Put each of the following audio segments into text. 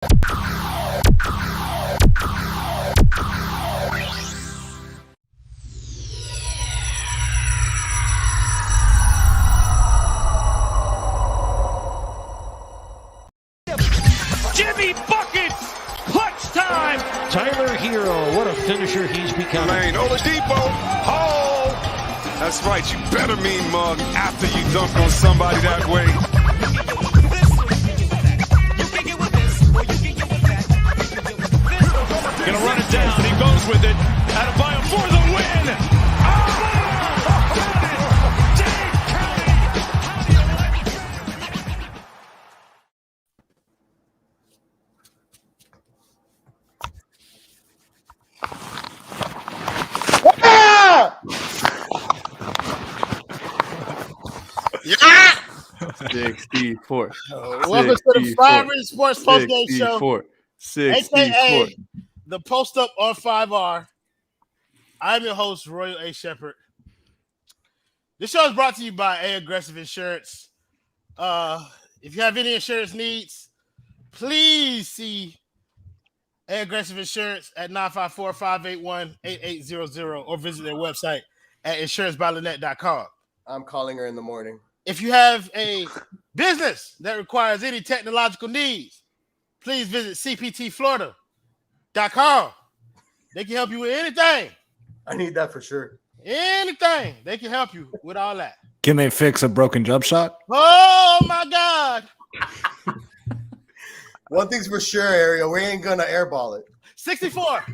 Jimmy buckets! Clutch time! Tyler Herro, what a finisher he's become. Lane, Oladipo, oh! That's right, you better mean mug after you dunk on somebody that way. Gonna run it down, he goes with it. Adebayo for the win! Yeah! 64. Welcome to the Five Reasons Sports Postgame Show, 64. aka the Post Up on 5R. I'm your host, Royal A. Shepherd. This show is brought to you by A Aggressive Insurance. If you have any insurance needs, please see A Aggressive Insurance at 954-581-8800 or visit their website at insurancebylinet.com. I'm calling her in the morning. If you have a business that requires any technological needs, please visit cptflorida.com. They can help you with anything. I need that for sure. Anything. They can help you with all that. Can they fix a broken jump shot? Oh, my God. One thing's for sure, Ariel. We ain't going to airball it. 64.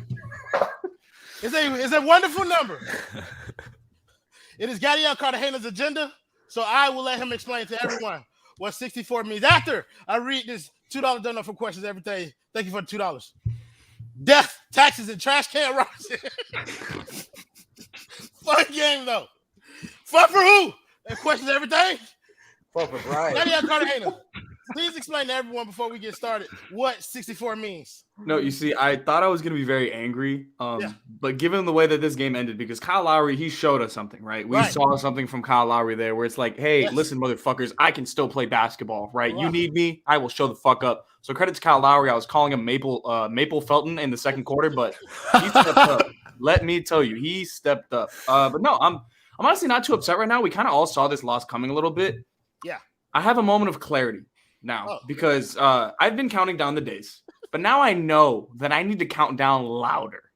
It's a wonderful number. It is Gadiel Cartagena's agenda, so I will let him explain to everyone what 64 means. After I read this $2 donut for questions every day, thank you for the $2. Death, taxes, and trash can Robinson. Fun game, though. Fun for who? And questions every day? Fun for Brian. Gadiel Cartagena, please explain to everyone before we get started what 64 means. No, you see, I thought I was going to be very angry, but given the way that this game ended, because Kyle Lowry, he showed us something, right? We saw something from Kyle Lowry there where it's like, hey, listen, motherfuckers, I can still play basketball, right? You need me, I will show the fuck up. So credit to Kyle Lowry. I was calling him Maple Felton in the second quarter, but he stepped up. Let me tell you, he stepped up. But no, I'm honestly not too upset right now. We kind of all saw this loss coming a little bit. Yeah. I have a moment of clarity now because I've been counting down the days. But now I know that I need to count down louder.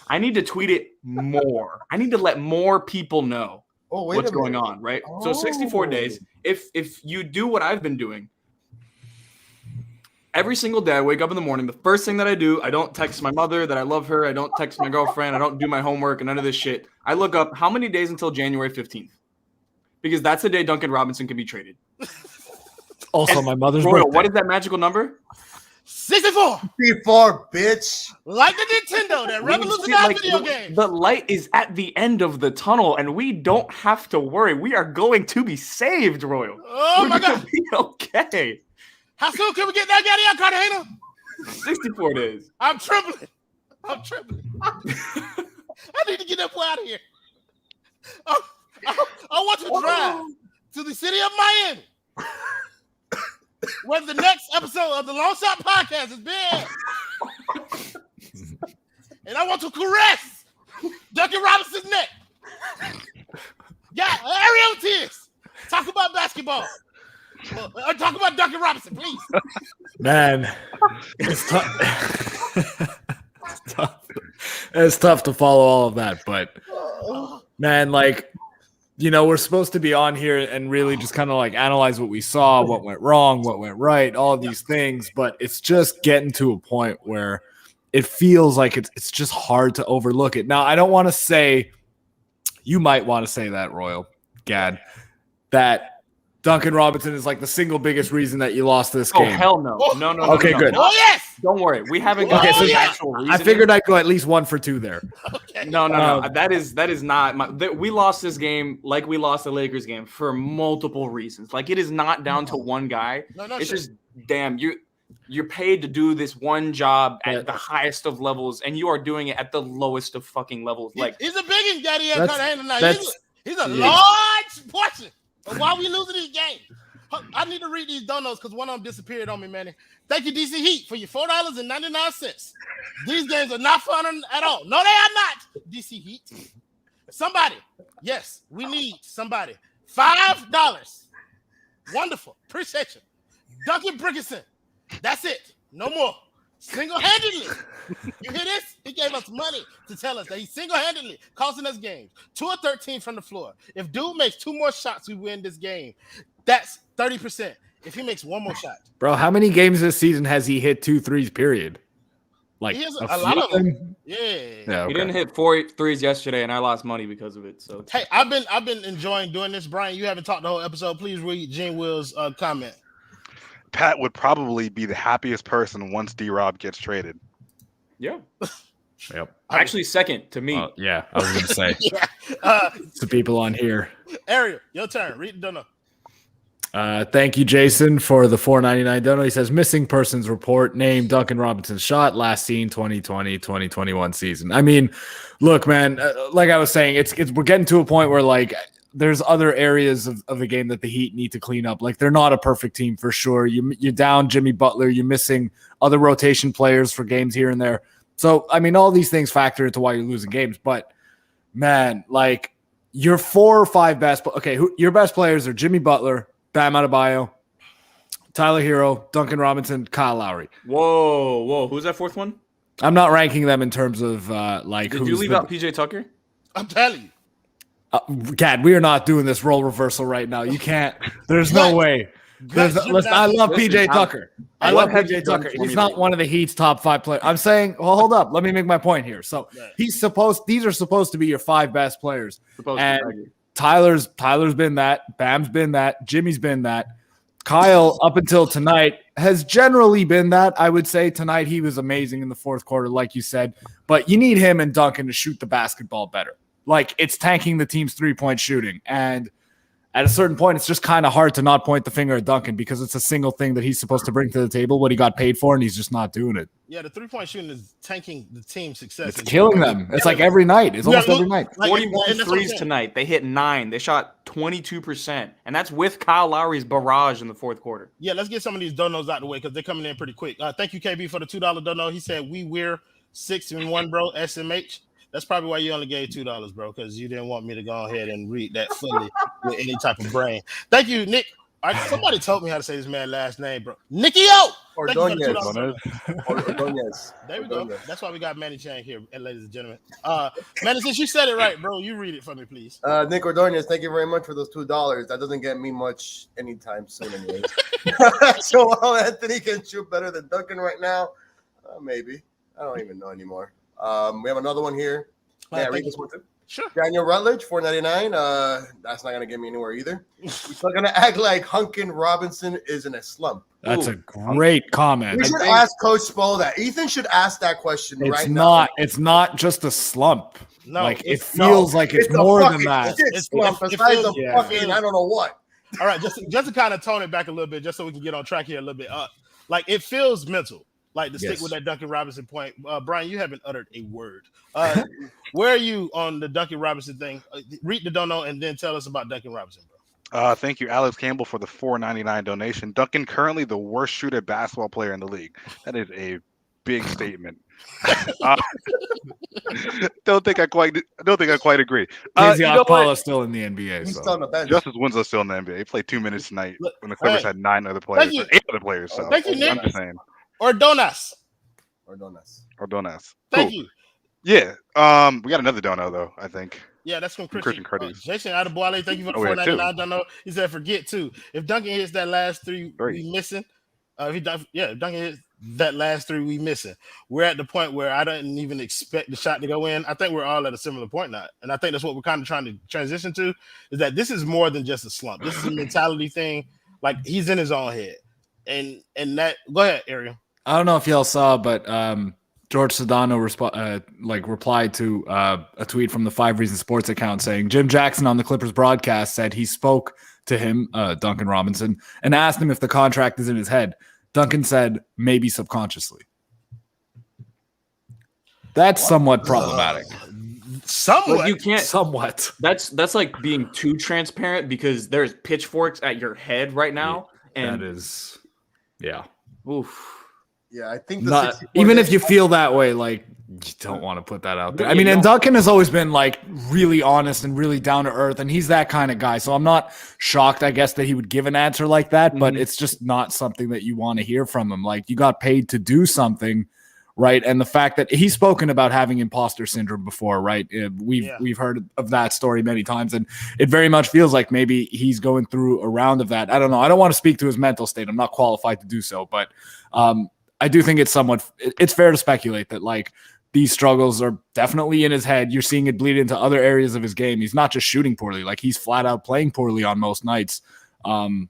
I need to tweet it more. I need to let more people know what's going on, right? So 64 days. If you do what I've been doing, every single day I wake up in the morning, the first thing that I do, I don't text my mother that I love her. I don't text my girlfriend. I don't do my homework and none of this shit. I look up how many days until January 15th. Because that's the day Duncan Robinson can be traded. Also, my mother's Royal, birthday. what is that magical number? 64. 64, bitch. Like the Nintendo, that revolutionized video game. The light is at the end of the tunnel, and we don't have to worry. We are going to be saved, Royal. Oh, my God. Be okay. How soon can we get that Gadiel Cartagena? 64 days. I'm trembling. I need to get that boy out of here. I want to drive to the city of Miami, where the next episode of the Long Shot Podcast is being. And I want to caress Duncan Robinson's neck. Yeah, Ariel Tears. Talk about basketball. Talk about Duncan Robinson, please. Man, it's tough. It's tough to follow all of that, but man, like, you know, we're supposed to be on here and really just kind of like analyze what we saw, what went wrong, what went right, all of these things. But it's just getting to a point where it feels like it's just hard to overlook it. Now, I don't want to say, you might want to say that, Royal Gad, that Duncan Robinson is like the single biggest reason that you lost this game. Oh, hell no. No. Okay, good. Oh, yes. Don't worry. We haven't got the actual reason. I figured I'd go at least 1 for 2 there. Okay. No. That is not we lost this game like we lost the Lakers game for multiple reasons. Like, it is not down to one guy. It's just, damn, you're paid to do this one job at the highest of levels, and you are doing it at the lowest of fucking levels. Like, he's a big Gadiel Cartagena now. He's a large portion of why we losing this game. I need to read these donuts because one of them disappeared on me, man. Thank you, DC Heat, for your $4.99. These games are not fun at all. No, they are not, DC Heat. Somebody, yes, we need somebody. $5. Wonderful. Appreciate you. Duncan Brickerson. That's it. No more. Single-handedly. You hear this? He gave us money to tell us that he's single-handedly costing us games. 2 of 13 from the floor. If dude makes 2 more shots, we win this game. That's 30%. If he makes 1 more shot. Bro, how many games this season has he hit 2 threes, period? Like he has a lot of them. Yeah. Okay. He didn't hit 4 threes yesterday, and I lost money because of it. So hey, I've been enjoying doing this. Brian, you haven't talked the whole episode. Please read Gene Will's comment. Pat would probably be the happiest person once D-Rob gets traded. Yeah. Yep. Actually, second to me. Yeah, I was going to say. Yeah. To people on here. Ariel, your turn. Read the dono. Thank you, Jason, for the $4.99 dono. He says, missing persons report, name Duncan Robinson's shot, last seen 2020-2021 season. I mean, look, man, like I was saying, it's we're getting to a point where, like, there's other areas of the game that the Heat need to clean up. Like, they're not a perfect team for sure. You're down Jimmy Butler. You're missing other rotation players for games here and there. So, I mean, all these things factor into why you're losing games. But, man, like, your 4 or 5 best – okay, your best players are Jimmy Butler, Bam Adebayo, Tyler Herro, Duncan Robinson, Kyle Lowry. Whoa. Who's that 4th one? I'm not ranking them in terms of, like – Did you leave out PJ Tucker? I'm telling you. Gad, we are not doing this role reversal right now. You can't. There's no way. I love PJ Tucker. I love PJ Tucker. He's not one of the Heat's top 5 players. I'm saying, well, hold up. Let me make my point here. So these are supposed to be your 5 best players. And Tyler's been that. Bam's been that. Jimmy's been that. Kyle, up until tonight, has generally been that. I would say tonight he was amazing in the 4th quarter, like you said. But you need him and Duncan to shoot the basketball better. Like, it's tanking the team's 3-point shooting. And at a certain point, it's just kind of hard to not point the finger at Duncan because it's a single thing that he's supposed to bring to the table, what he got paid for, and he's just not doing it. Yeah, the 3-point shooting is tanking the team's success. It's killing them. It's like every night. It's almost every night. 41 threes tonight. They hit 9. They shot 22%. And that's with Kyle Lowry's barrage in the 4th quarter. Yeah, let's get some of these donos out the way because they're coming in pretty quick. Thank you, KB, for the $2 dono. He said, we're 6-1, bro, SMH. That's probably why you only gave $2, bro, because you didn't want me to go ahead and read that fully with any type of brain. Thank you, Nick. Somebody told me how to say this man's last name, bro. Nicky-O! Ordonez. There we go. That's why we got Manny Chang here, ladies and gentlemen. Manny, since you said it right, bro, you read it for me, please. Nick Ordonez, thank you very much for those $2. That doesn't get me much anytime soon anyways. So while Anthony can shoot better than Duncan right now, maybe. I don't even know anymore. We have another one here. Yeah, read this one too. Sure. Daniel Rutledge, $4.99. That's not gonna get me anywhere either. He's not gonna act like Duncan Robinson is in a slump. That's a great comment. We should ask Coach Spo that. Ethan should ask that question right now. It's not just a slump. No, like it feels like it's more than that. It's slump. Besides the fucking, I don't know what. All right, just to kind of tone it back a little bit, just so we can get on track here a little bit. Like it feels mental. Like to stick with that Duncan Robinson point. Brian, you haven't uttered a word. Where are you on the Duncan Robinson thing? Read the dono and then tell us about Duncan Robinson, bro. Thank you, Alex Campbell, for the $4.99 donation. Duncan, currently the worst shooter basketball player in the league. That is a big statement. Don't think I quite agree. Paula's still in the NBA. He's still on the bench. Justice Winslow's still in the NBA. He played 2 minutes tonight when the Clippers had 9 other players, 8 other players. So thank you, Nick. I'm just saying. Ordonez. Thank you. Yeah. We got another dono though, I think. Yeah, that's from Christian Curtis. Jason Adebayo, thank you for the $4.99 dono. He said, forget too. If Duncan hits that last 3 we missing, if Duncan hits that last 3 we missing, we're at the point where I didn't even expect the shot to go in. I think we're all at a similar point now. And I think that's what we're kind of trying to transition to, is that this is more than just a slump. This is a mentality thing. Like he's in his own head. And that go ahead, Ariel. I don't know if y'all saw, but George Sedano replied to a tweet from the 5 Reasons Sports account saying Jim Jackson on the Clippers broadcast said he spoke to him, Duncan Robinson, and asked him if the contract is in his head. Duncan said maybe subconsciously. That's somewhat problematic. Somewhat. Like you can't. Somewhat. That's like being too transparent because there's pitchforks at your head right now, and That is, yeah. oof. Yeah, I think the Not 64 even days- if you feel that way, like you don't want to put that out there. I Yeah, mean, you and don't- Duncan has always been like really honest and really down to earth, and he's that kind of guy. So I'm not shocked, I guess, that he would give an answer like that, but it's just not something that you want to hear from him. Like you got paid to do something, right? And the fact that he's spoken about having imposter syndrome before, right? We've heard of that story many times, and it very much feels like maybe he's going through a round of that. I don't know. I don't want to speak to his mental state. I'm not qualified to do so, but I do think it's fair to speculate that like these struggles are definitely in his head. You're seeing it bleed into other areas of his game. He's not just shooting poorly, like he's flat out playing poorly on most nights. And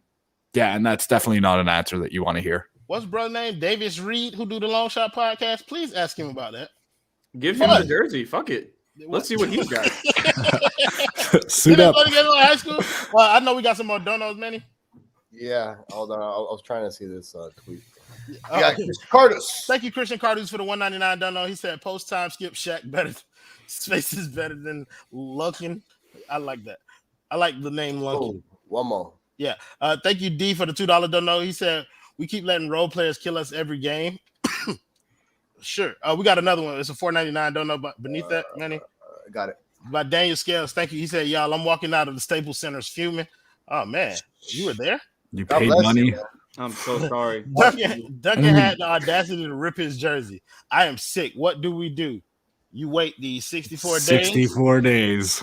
that's definitely not an answer that you want to hear. What's brother name? Davis Reed, who do the Long Shot podcast. Please ask him about that. Give him the jersey. Fuck it. Let's see what he's got. Suit Did up. anybody get in high school? Well, I know we got some more donos, Manny. Yeah, hold on. I was trying to see this tweet. Oh, Yeah, Cardus. thank you, Christian Cardus, for the 199 dono. He said post time skip Shaq better. Space is better than Lunkin. I like that. I like the name Lunkin. One more. Yeah. Thank you, D, for the $2 dono. He said we keep letting role players kill us every game. Sure. We got another one. It's a $4.99 dono, but beneath that, Manny. Got it. By Daniel Scales. Thank you. He said, y'all, I'm walking out of the Staples Center's fuming. Oh man, you were there? You God paid bless money. you, man. I'm so sorry. Duncan had the audacity to rip his jersey. I am sick. What do we do? You wait these 64 days, 64 days.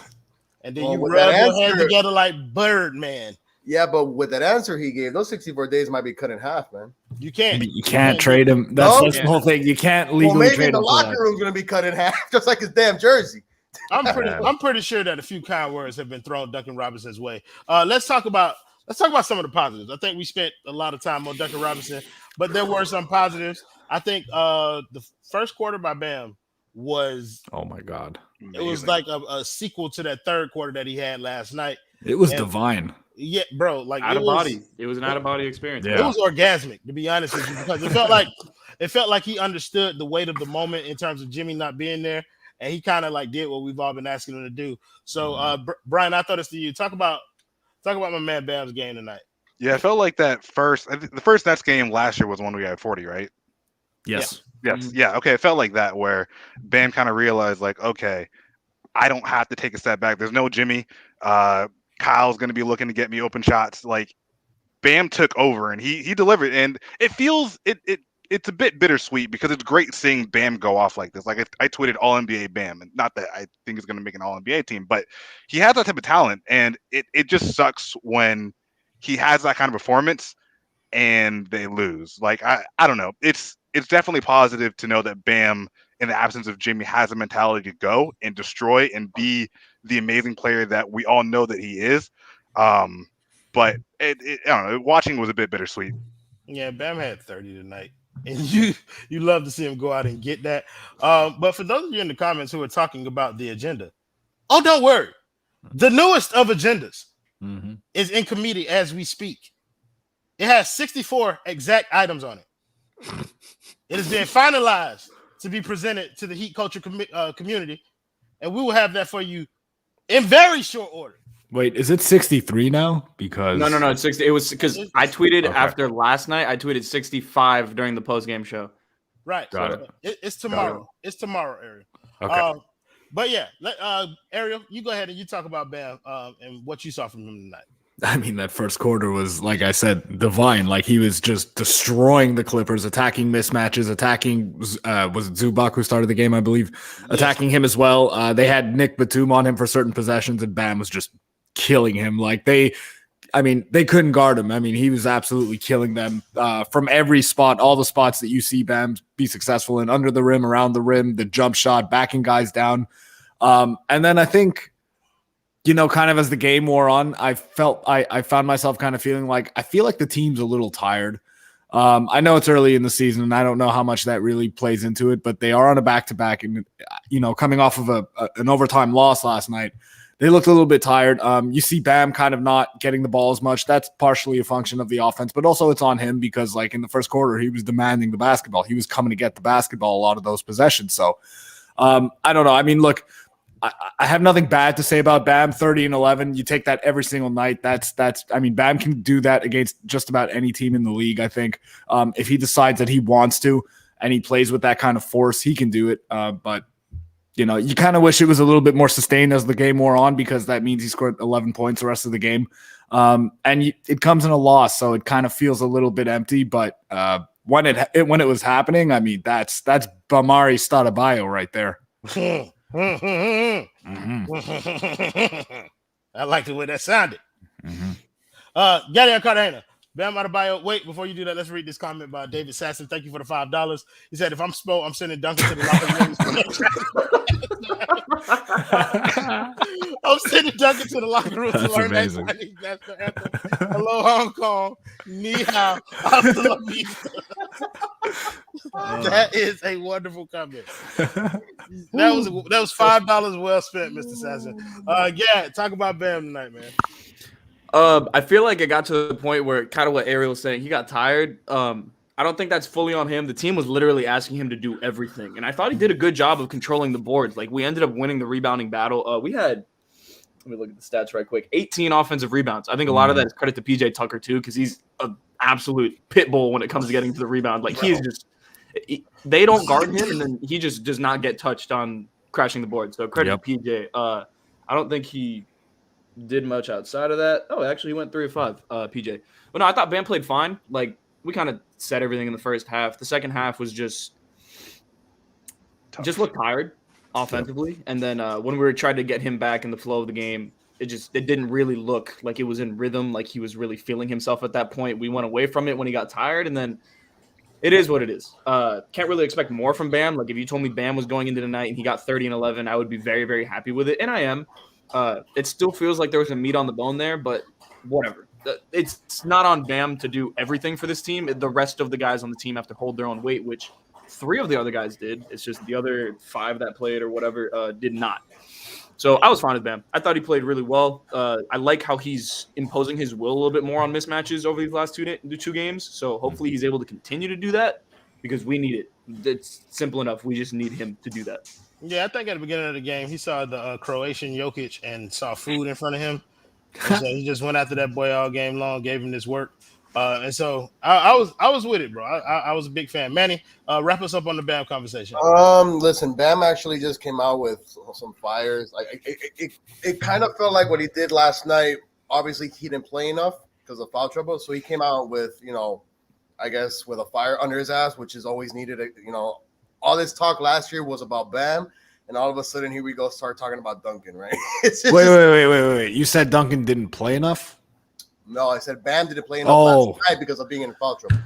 and then Well, you with rub that your hands answer- together like Birdman. Yeah, but with that answer he gave, those 64 days might be cut in half, man. You can't. You can't trade him. That's the whole thing. You can't Well, legally maybe trade the him. For locker that. room's gonna be cut in half, just like his damn jersey. I'm pretty sure that a few kind words have been thrown Duncan Robinson's way. Let's talk about some of the positives. I think we spent a lot of time on Duncan Robinson, but there were some positives. I think the first quarter by Bam was Oh my God. it was like a sequel to that third quarter that he had last night. It was And- divine. Yeah, bro, like Out it of was, body. It was an out of body experience. Yeah. It was orgasmic, to be honest with you, because it felt like he understood the weight of the moment in terms of Jimmy not being there, and he kind of like did what we've all been asking him to do. So, Brian, I thought it's to you. Talk about my man Bam's game tonight. Yeah, I felt like the first Nets game last year was the one we had 40, right? Yes. Yes. Yeah. Okay. It felt like that where Bam kind of realized, like, okay, I don't have to take a step back. There's no Jimmy. Kyle's going to be looking to get me open shots. Like, Bam took over and he delivered. And it feels it's a bit bittersweet because it's great seeing Bam go off like this. Like I tweeted All NBA Bam, and not that I think he's going to make an All NBA team, but he has that type of talent, and it just sucks when he has that kind of performance and they lose. Like I don't know. It's definitely positive to know that Bam, in the absence of Jimmy, has a mentality to go and destroy and be the amazing player that we all know that he is. But I don't know. Watching was a bit bittersweet. Yeah, Bam had 30 tonight, and you love to see him go out and get that. But for those of you in the comments who are talking about the agenda, oh, don't worry. The newest of agendas is in committee as we speak. It has 64 exact items on it. It is being finalized to be presented to the Heat Culture community, and we will have that for you in very short order. Wait, is it 63 now? Because No, it's 60. It was because I tweeted Okay. after last night. I tweeted 65 during the post game show. Right. Got So it's tomorrow. It's tomorrow, Ariel. Okay. But yeah, Ariel, you go ahead and you talk about Bam and what you saw from him tonight. I mean, that first quarter was, like I said, divine. Like he was just destroying the Clippers, attacking mismatches, attacking was it Zubac who started the game, I believe, attacking him as well. They had Nick Batum on him for certain possessions, and Bam was just killing him. Like they couldn't guard him. I mean, he was absolutely killing them from every spot, all the spots that you see Bam be successful in, under the rim, around the rim, the jump shot, backing guys down. And then I think, kind of as the game wore on, I found myself kind of feeling like I feel like the team's a little tired. I know it's early in the season, and I don't know how much that really plays into it, but they are on a back-to-back, and coming off of an overtime loss last night, they looked a little bit tired. You see Bam kind of not getting the ball as much. That's partially a function of the offense, but also it's on him because, like, in the first quarter, he was demanding the basketball. He was coming to get the basketball a lot of those possessions. So I don't know. I mean, look, I have nothing bad to say about Bam. 30 and 11. You take that every single night. I mean, Bam can do that against just about any team in the league, I think. If he decides that he wants to and he plays with that kind of force, he can do it. But, you know, you kind of wish it was a little bit more sustained as the game wore on, because that means he scored 11 points the rest of the game. It comes in a loss, so it kind of feels a little bit empty. But when it was happening, I mean, that's Bamari Adebayo right there. I like the way that sounded. Gadiel Cartagena, Bam Adebayo. Wait, before you do that, let's read this comment by David Sasson. Thank you for the $5. He said, if I'm Spo, I'm sending Duncan to the locker room. I'm sending Duncan to the locker room to learn amazing. that Chinese national anthem. Hello, Hong Kong. Ni hao. Hasta la vista. That is a wonderful comment. That was $5 well spent, Mr. Sasson. Yeah, talk about Bam tonight, man. I feel like it got to the point where, kind of what Ariel was saying, he got tired. I don't think that's fully on him. The team was literally asking him to do everything, and I thought he did a good job of controlling the boards. Like, we ended up winning the rebounding battle. We had, let me look at the stats right quick, 18 offensive rebounds. I think a lot of that is credit to PJ Tucker too, because he's an absolute pit bull when it comes to getting to the rebound. Like, he's just, they don't guard him, and then he just does not get touched on crashing the board. So credit to PJ. I don't think he did much outside of that. Oh, actually, he went 3 of 5, PJ. But no, I thought Bam played fine. Like, we kind of said everything in the first half. The second half was just looked tired offensively. And then when we were trying to get him back in the flow of the game, it didn't really look like it was in rhythm, like he was really feeling himself at that point. We went away from it when he got tired, and then it is what it is. Can't really expect more from Bam. Like, if you told me Bam was going into the night and he got 30 and 11, I would be very, very happy with it. And I am. It still feels like there was some meat on the bone there, but whatever. It's not on Bam to do everything for this team. The rest of the guys on the team have to hold their own weight, which 3 of the other guys did. It's just the other 5 that played or whatever did not. So I was fine with Bam. I thought he played really well. I like how he's imposing his will a little bit more on mismatches over these last two games. So hopefully he's able to continue to do that, because we need it. It's simple enough. We just need him to do that. Yeah, I think at the beginning of the game, he saw the Croatian Jokic and saw food in front of him. And so he just went after that boy all game long, gave him this work. And so I was with it, bro. I was a big fan. Manny, wrap us up on the Bam conversation. Listen, Bam actually just came out with some fires. Like, it kind of felt like what he did last night. Obviously, he didn't play enough because of foul trouble. So he came out with, I guess, with a fire under his ass, which is always needed. All this talk last year was about Bam, and all of a sudden here we go start talking about Duncan, right? Wait. You said Duncan didn't play enough? No, I said Bam didn't play enough last night because of being in foul trouble.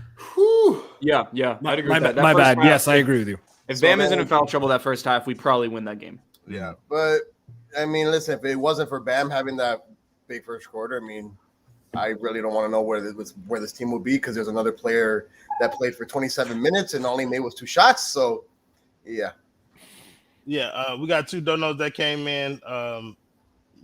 Yeah. I'd agree with that. My bad. Yes, I agree with you. If Bam isn't in foul trouble that first half, we probably win that game. Yeah. But, I mean, listen, if it wasn't for Bam having that big first quarter, I mean, I really don't want to know where this team will be, because there's another player that played for 27 minutes and all he made was 2 shots. So, yeah. Yeah, we got 2 donos that came in.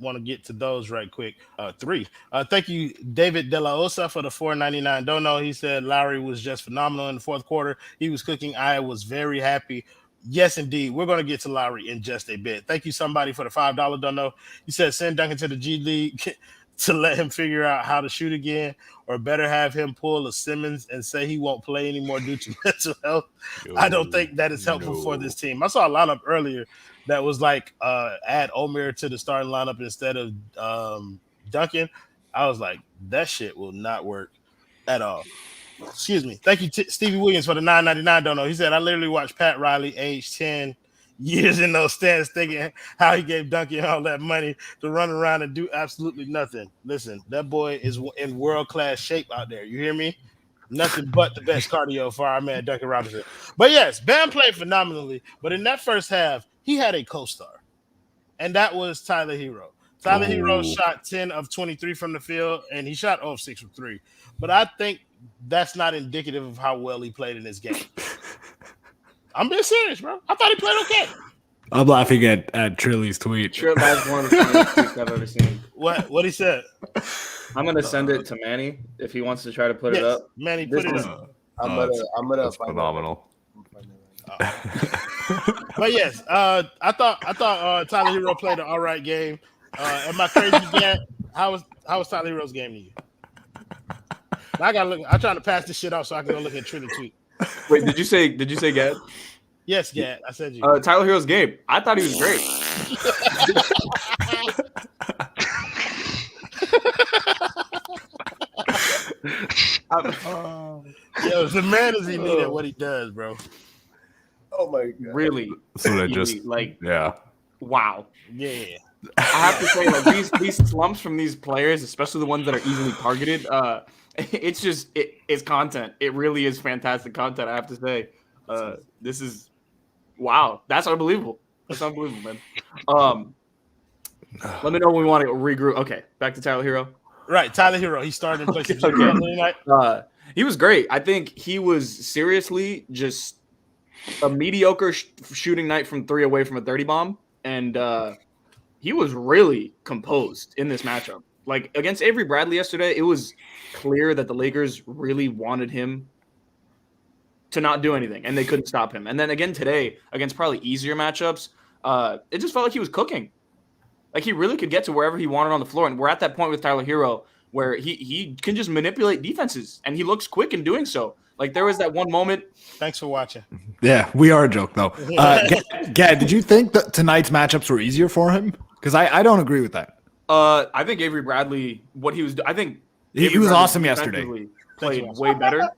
Want to get to those right quick. 3. Thank you, David De La Osa, for the $4.99 dono. He said Lowry was just phenomenal in the fourth quarter. He was cooking. I was very happy. Yes, indeed. We're going to get to Lowry in just a bit. Thank you, somebody, for the $5 dono. He said send Duncan to the G League to let him figure out how to shoot again, or better have him pull a Simmons and say he won't play anymore due to mental health. I don't think that is helpful for this team. I saw a lineup earlier that was like add Omer to the starting lineup instead of Duncan. I was like, that shit will not work at all. Excuse me. Thank you, Stevie Williams, for the $9.99 dono. He said, I literally watched Pat Riley, age 10 years in those stands, thinking how he gave Duncan all that money to run around and do absolutely nothing. Listen, that boy is in world-class shape out there. You hear me? Nothing but the best cardio for our man Duncan Robinson. But yes, Bam played phenomenally. But in that first half, he had a co-star, and that was Tyler Herro. Tyler Herro shot 10 of 23 from the field, and he shot 0 of 6 from 3. But I think that's not indicative of how well he played in this game. I'm being serious, bro. I thought he played okay. I'm laughing at Trilly's tweet. That's one of the funniest tweets I've ever seen. What he said? I'm gonna send it to Manny if he wants to try to put it up. Manny, put it up. I'm gonna That's phenomenal. But yes, I thought Tyler Herro played an all right game. Am I crazy yet? How was Tyler Herro's game to you? I gotta look. I'm trying to pass this shit off so I can go look at Twitter tweet. Wait, did you say Gad? Yes, Gad. I said you. Tyler Herro's game. I thought he was great. Yo, the man is elite at what he does, bro. Oh my god. Really? So they just like yeah. Wow. Yeah. I have to say, like these slumps from these players, especially the ones that are easily targeted, it's content. It really is fantastic content. I have to say, this is wow. That's unbelievable. That's unbelievable, man. Let me know when we want to regroup. Okay, back to Tyler Herro. Right, Tyler Herro. He started in place of Okay. Jimmy night. He was great. I think he was seriously just a mediocre shooting night from 3 away from a 30 bomb, and he was really composed in this matchup. Like against Avery Bradley yesterday, it was clear that the Lakers really wanted him to not do anything, and they couldn't stop him. And then again today, against probably easier matchups, it just felt like he was cooking. Like he really could get to wherever he wanted on the floor. And we're at that point with Tyler Herro where he can just manipulate defenses, and he looks quick in doing so. Like there was that one moment. Thanks for watching. Yeah, we are a joke though. Gad, did you think that tonight's matchups were easier for him? Because I don't agree with that. I think Avery Bradley, what he was, I think He was Bradley awesome yesterday. Played way better.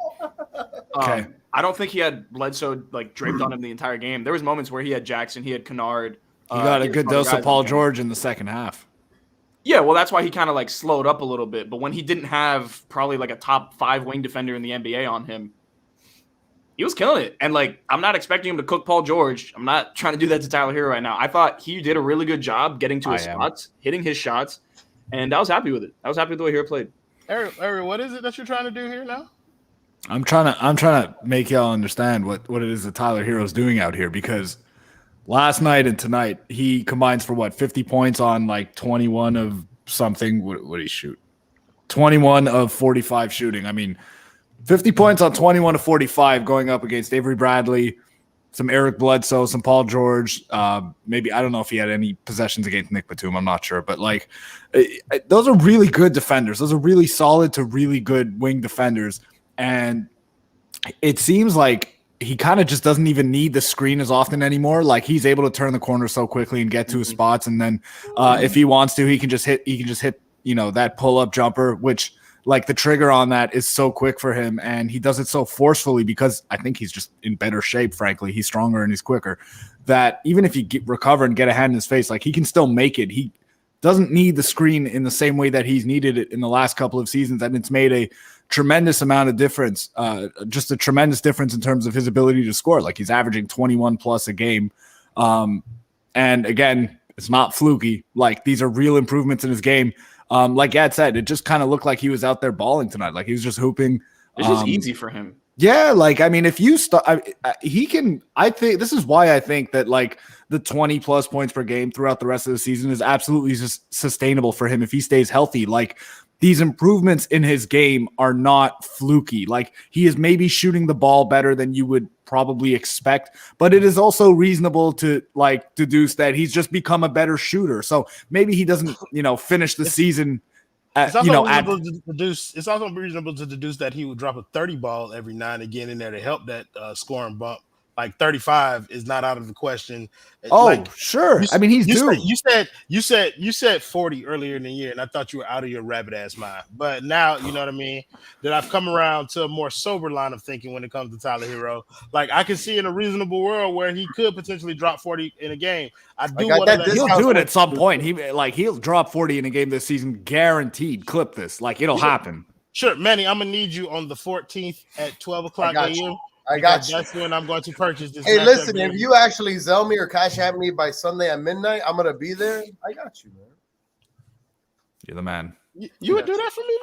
Okay. I don't think he had Bledsoe like draped on him the entire game. There was moments where he had Jackson, he had Kennard. He got a had good other dose guys of Paul in the game. George in the second half. Yeah, well, that's why he kind of like slowed up a little bit. But when he didn't have probably like a top 5 wing defender in the NBA on him, he was killing it. And like, I'm not expecting him to cook Paul George. I'm not trying to do that to Tyler Herro right now. I thought he did a really good job getting to his spots, hitting his shots, and I was happy with it. I was happy with the way Herro played. Eric, what is it that you're trying to do here now? I'm trying to make y'all understand what it is that Tyler Herro's doing out here, because last night and tonight he combines for 50 points on like 21 of something. What did he shoot? 21 of 45 shooting. I mean, 50 points on 21 of 45 going up against Avery Bradley, some Eric Bledsoe, some Paul George. Maybe, I don't know if he had any possessions against Nick Batum. I'm not sure. But like, those are really good defenders. Those are really solid to really good wing defenders. And it seems like he kind of just doesn't even need the screen as often anymore. Like he's able to turn the corner so quickly and get to his spots. And then if he wants to, he can just hit, that pull-up jumper, which like the trigger on that is so quick for him. And he does it so forcefully because I think he's just in better shape, frankly. He's stronger and he's quicker, that even if he recover and get a hand in his face, like he can still make it. He doesn't need the screen in the same way that he's needed it in the last couple of seasons. And it's made a tremendous amount of difference, just a tremendous difference in terms of his ability to score. Like he's averaging 21 plus a game. And again, it's not fluky. Like these are real improvements in his game. Like Gad said, it just kind of looked like he was out there balling tonight. Like he was just hooping. It's just easy for him. Yeah, like I mean, if you start, he can. I think this is why I think that like the 20 plus points per game throughout the rest of the season is absolutely just sustainable for him if he stays healthy. Like these improvements in his game are not fluky. Like he is maybe shooting the ball better than you would probably expect, but it is also reasonable to like deduce that he's just become a better shooter. So maybe he doesn't, finish the season. It's also reasonable to deduce that he would drop a 30 ball every now and again in there to help that scoring bump. Like 35 is not out of the question. Oh, like, sure. I mean, he's due. You said 40 earlier in the year, and I thought you were out of your rabbit ass mind. But now, you know what I mean, that I've come around to a more sober line of thinking when it comes to Tyler Herro. Like I can see in a reasonable world where he could potentially drop 40 in a game. He'll do it at some point. He'll drop 40 in a game this season, guaranteed. Clip this, like it'll happen. Sure, Manny. I'm gonna need you on the 14th at 12 o'clock a.m. I got you. That's when I'm going to purchase this. Hey, listen, if you actually Zelle me or Cash App me by Sunday at midnight, I'm going to be there. I got you, man. You're the man. You would do that for me,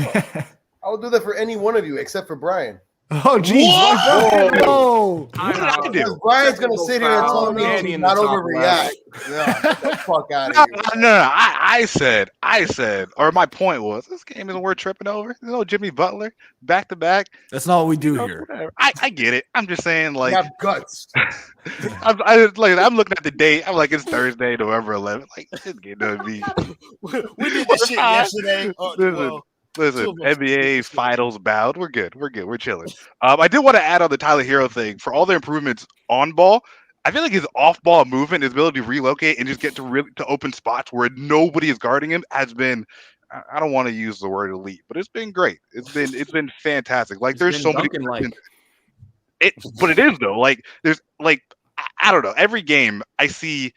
Manny? I would do that for any one of you except for Brian. Oh, geez. Whoa. What did I do? Because Brian's gonna sit here and tell me Danny to in the not top overreact. left. Yeah, get the fuck out No, of here. no. I said, or my point was, this game isn't worth tripping over. There's no Jimmy Butler back to back. That's not what we do here. Whatever. I get it. I'm just saying, You like, have guts. I'm looking at the date. I'm like, it's Thursday, November 11th. Like, this game doesn't be. We did this shit yesterday. Listen, two of us. NBA finals bound. We're good. We're chilling. I did want to add on the Tyler Herro thing for all the improvements on ball. I feel like his off ball movement, his ability to relocate and just get to open spots where nobody is guarding him has been. I don't want to use the word elite, but it's been great. It's been fantastic. Like there's so many. But it is though. Like there's like I don't know. Every game I see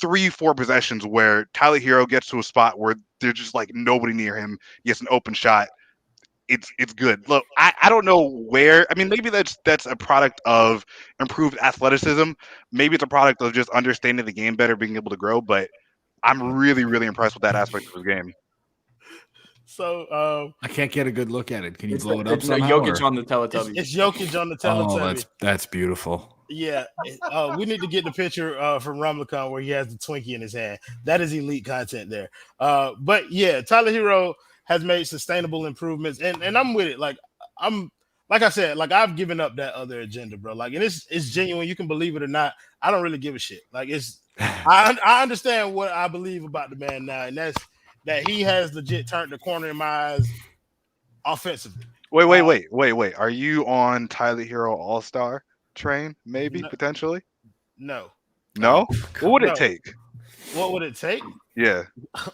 3-4 possessions where Tyler Herro gets to a spot where there's just like nobody near him. He gets an open shot. It's good. Look, I don't know where. I mean, maybe that's a product of improved athleticism. Maybe it's a product of just understanding the game better, being able to grow. But I'm really, really impressed with that aspect of his game. So I can't get a good look at it. Can you blow it up? It's Somehow, Jokic or? on the Teletubby. it's Jokic on the Teletubby. That's beautiful. Yeah, we need to get the picture from Rumlicon where he has the Twinkie in his hand. That is elite content there. But yeah, Tyler Herro has made sustainable improvements, and I'm with it. Like I said, like I've given up that other agenda, bro. Like, and it's genuine. You can believe it or not. I don't really give a shit. Like I understand what I believe about the man now, and that's that he has legit turned the corner in my eyes offensively. Wait. Are you on Tyler Herro All-Star train? Maybe potentially. No. What would it take? What would it take? Yeah.